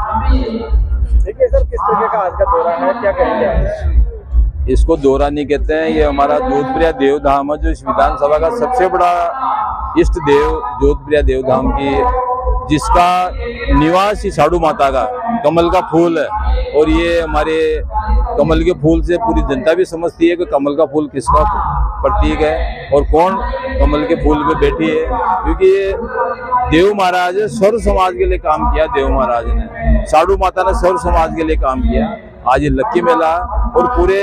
देखिए सर, किस तरीके का आज का दौरा है, क्या कहेंगे आप? इसको दौरा नहीं कहते हैं, ये हमारा जोधप्रिया देवधाम है, जो इस विधानसभा का सबसे बड़ा इष्ट देव जोधप्रिया देवधाम की, जिसका निवास ही साड़ू माता का कमल का फूल है। और ये हमारे कमल के फूल से पूरी जनता भी समझती है कि कमल का फूल किसका प्रतीक है और कौन कमल के फूल पे बैठी है, क्योंकि ये देव महाराज सर्व समाज के लिए काम किया। देव महाराज ने, साड़ू माता ने सर्व समाज के लिए काम किया। आज ये लक्की मेला, और पूरे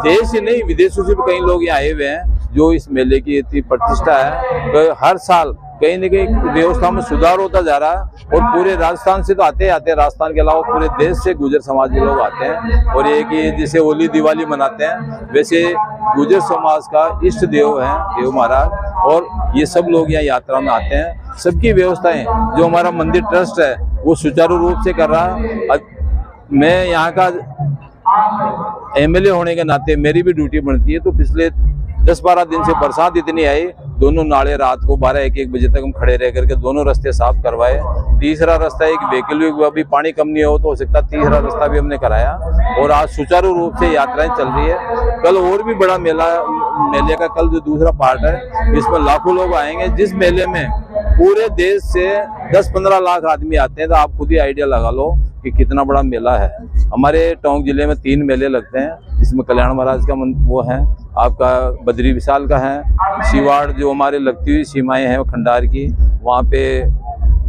देश ही नहीं विदेशों से भी कई लोग यहाँ आए हुए हैं, जो इस मेले की इतनी प्रतिष्ठा है। तो हर साल कहीं न कहीं व्यवस्था में सुधार होता जा रहा है, और पूरे राजस्थान से तो आते हैं, राजस्थान के अलावा पूरे देश से गुर्जर समाज के लोग आते हैं। और ये कि जैसे होली दिवाली मनाते हैं, वैसे गुर्जर समाज का इष्ट देव है देव महाराज, और ये सब लोग यहाँ यात्रा में आते हैं। सबकी व्यवस्थाएं जो हमारा मंदिर ट्रस्ट है वो सुचारू रूप से कर रहा है। मैं यहाँ का एमएलए होने के नाते मेरी भी ड्यूटी बनती है, तो पिछले 10-12 दिन से बरसात इतनी आई, दोनों नाले रात को 12-1 बजे तक हम खड़े रह करके दोनों रास्ते साफ करवाए। तीसरा रास्ता एक व्हीकल भी अभी पानी कम नहीं हो सकता, तीसरा रास्ता भी हमने कराया, और आज सुचारू रूप से यात्राएं चल रही है। कल और भी बड़ा मेले का कल जो दूसरा पार्ट है, इसमें लाखों लोग आएंगे, जिस मेले में पूरे देश से 10-15 लाख आदमी आते हैं। तो आप खुद ही आइडिया लगा लो कि कितना बड़ा मेला है। हमारे टोंक जिले में 3 मेले लगते हैं, जिसमें कल्याण महाराज का वो है, आपका बद्री विशाल का है, शिवाड़ जो हमारे लगती हुई सीमाएं हैं खंडार की, वहाँ पे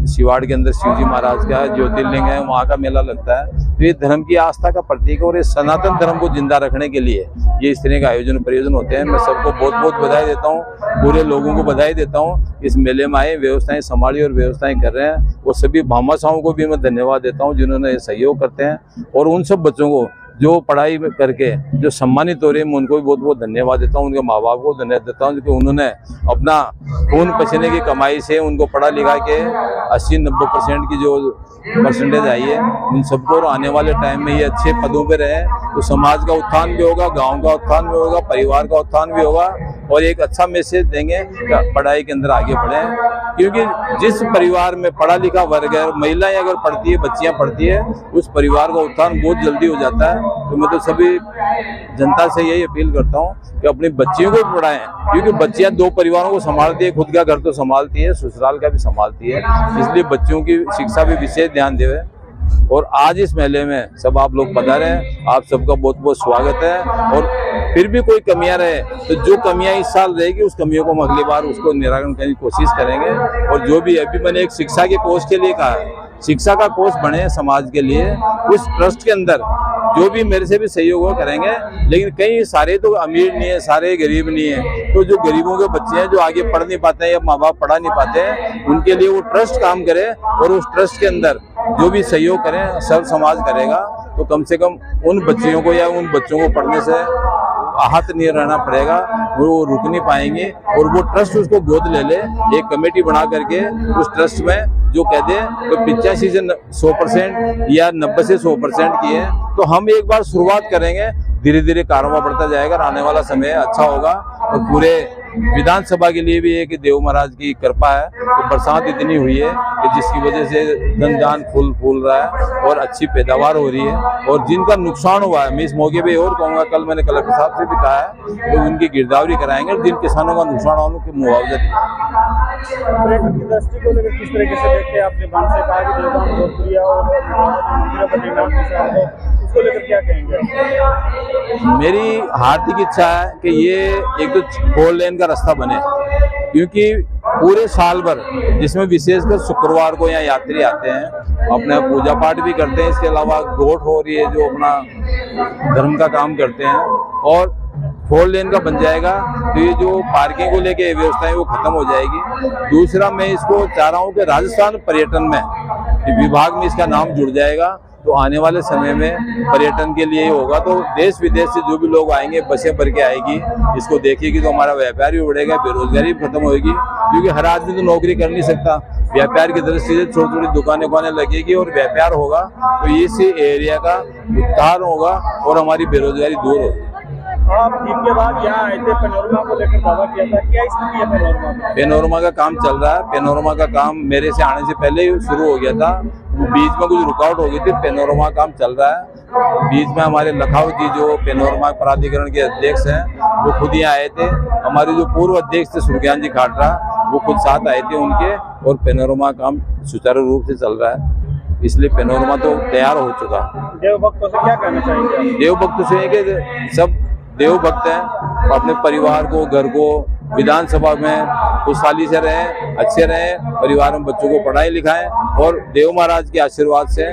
शिवाड़ के अंदर शिवजी महाराज का है, ज्योतिर्लिंग है, वहाँ का मेला लगता है। तो ये धर्म की आस्था का प्रतीक है, और ये सनातन धर्म को जिंदा रखने के लिए ये इस तरह के आयोजन प्रयोजन होते हैं। मैं सबको बहुत बहुत बधाई देता हूँ, पूरे लोगों को बधाई देता हूँ। इस मेले में आए, व्यवस्थाएं संभाली और व्यवस्थाएं कर रहे हैं, और सभी भामाशाहों को भी मैं धन्यवाद देता हूँ जिन्होंने ये सहयोग करते हैं। और उन सब बच्चों को जो पढ़ाई करके जो सम्मानित हो रहे हैं, मैं उनको भी बहुत बहुत धन्यवाद देता हूँ। उनके माँ बाप को धन्यवाद देता हूँ, क्योंकि उन्होंने अपना खून पसीने की कमाई से उनको पढ़ा लिखा के 80-90% की जो परसेंटेज आई है, उन सबको आने वाले टाइम में ये अच्छे पदों पे रहे, तो समाज का उत्थान भी होगा, गांव का उत्थान भी होगा, परिवार का उत्थान भी होगा, और एक अच्छा मैसेज देंगे पढ़ाई के अंदर आगे बढ़े। क्योंकि जिस परिवार में पढ़ा लिखा वर्ग है, महिलाएं अगर पढ़ती है, बच्चियां पढ़ती है, उस परिवार का उत्थान बहुत जल्दी हो जाता है। तो मैं तो सभी जनता से यही अपील करता हूँ कि अपनी बच्चियों को पढ़ाएं, क्योंकि बच्चियां 2 परिवारों को संभालती है, खुद का घर तो संभालती है, ससुराल का भी संभालती है, इसलिए बच्चियों की शिक्षा भी विशेष ध्यान देवे। और आज इस मेले में सब आप लोग पधारे हैं, आप सबका बहुत बहुत स्वागत है। और फिर भी कोई कमियां रहे तो जो कमियां इस साल रहेगी, उस कमियों को हम अगली बार उसको निराकरण करने की कोशिश करेंगे। और जो भी अभी मैंने एक शिक्षा के कोष के लिए कहा है, शिक्षा का कोष बने समाज के लिए, उस ट्रस्ट के अंदर जो भी मेरे से भी सहयोग हो करेंगे। लेकिन कई सारे तो अमीर नहीं है, सारे गरीब नहीं है, तो जो गरीबों के बच्चे हैं जो आगे पढ़ नहीं पाते हैं या माँ बाप पढ़ा नहीं पाते हैं, उनके लिए वो ट्रस्ट काम करे, और उस ट्रस्ट के अंदर जो भी सहयोग करें सब समाज करेगा, तो कम से कम उन बच्चियों को या उन बच्चों को पढ़ने से आहत नहीं रहना पड़ेगा, वो रुक नहीं पाएंगे। और वो ट्रस्ट उसको गोद ले ले, एक कमेटी बना करके उस ट्रस्ट में जो कह दे तो 85 से 100% या 90 से 100% की है, तो हम एक बार शुरुआत करेंगे, धीरे धीरे कारोबार बढ़ता जाएगा, आने वाला समय अच्छा होगा। और पूरे विधानसभा के लिए भी एक देव महाराज की कृपा है, तो बरसात इतनी हुई है कि जिसकी वजह से धन फूल रहा है और अच्छी पैदावार हो रही है। और जिनका नुकसान हुआ है, मैं इस मौके पे और कहूँगा, कल मैंने कलेक्टर साहब से भी कहा है तो उनकी गिरदावरी कराएंगे, और जिन किसानों का नुकसान हुआ उनको मुआवजा दिलाएंगे। पर्यटन की दृष्टि को लेकर किस तरीके से देखते हैं? आपने बांध से कहा कि देवधाम जोधपुरिया और उसको लेकर क्या कहेंगे? मेरी हार्दिक इच्छा है कि ये एक तो 4 लेन का रास्ता बने, क्योंकि पूरे साल भर जिसमें विशेषकर शुक्रवार को यहाँ यात्री आते हैं, अपना पूजा पाठ भी करते हैं, इसके अलावा गोठ हो रही है जो अपना धर्म का काम करते हैं, और 4 लेन का बन जाएगा तो ये जो पार्किंग को लेके व्यवस्था है वो खत्म हो जाएगी। दूसरा, मैं इसको चाह रहा हूँ कि राजस्थान पर्यटन में विभाग में इसका नाम जुड़ जाएगा, तो आने वाले समय में पर्यटन के लिए होगा, तो देश विदेश से जो भी लोग आएंगे बसें भर के आएगी, इसको देखेगी, तो हमारा व्यापार भी बढ़ेगा, बेरोजगारी भी खत्म होगी। क्योंकि हर आदमी तो नौकरी कर नहीं सकता, व्यापार की दृष्टि से छोटी छोटी दुकानें लगेगी और व्यापार होगा, तो इसी एरिया का उत्थान होगा और हमारी बेरोजगारी दूर होगी। आप जीत के बाद यहाँ आए थे, पेनोरमा को लेकर दावा किया था, क्या स्थिति है पेनोरमा? पेनोरमा का काम चल रहा है। पेनोरमा का काम मेरे से आने से पहले ही शुरू हो गया था। बीच में कुछ रुकावट हो गई थी, पेनोरमा काम चल रहा है। बीच में हमारे लखाव जी जो पेनोरमा प्राधिकरण के अध्यक्ष हैं वो खुद यहाँ आए थे। हमारे जो पूर्व अध्यक्ष थे सुरज्ञान जी खाटरा वो खुद साथ आए थे उनके, और पेनोरमा काम सुचारू रूप से चल रहा है। इसलिए पेनोरमा तो तैयार हो चुका। देव भक्तों से क्या कहना चाहेंगे? देव भक्तों से कि सब देव भक्त हैं, अपने परिवार को, घर को, विधानसभा में खुशहाली से रहें, अच्छे रहें, परिवार में बच्चों को पढ़ाई लिखाएं, और देव महाराज के आशीर्वाद से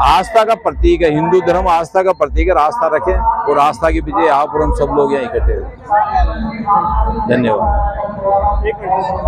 आस्था का प्रतीक है, हिंदू धर्म आस्था का प्रतीक है, आस्था रखें, और आस्था के पीछे आप और हम सब लोग यहाँ इकट्ठे हुए। धन्यवाद।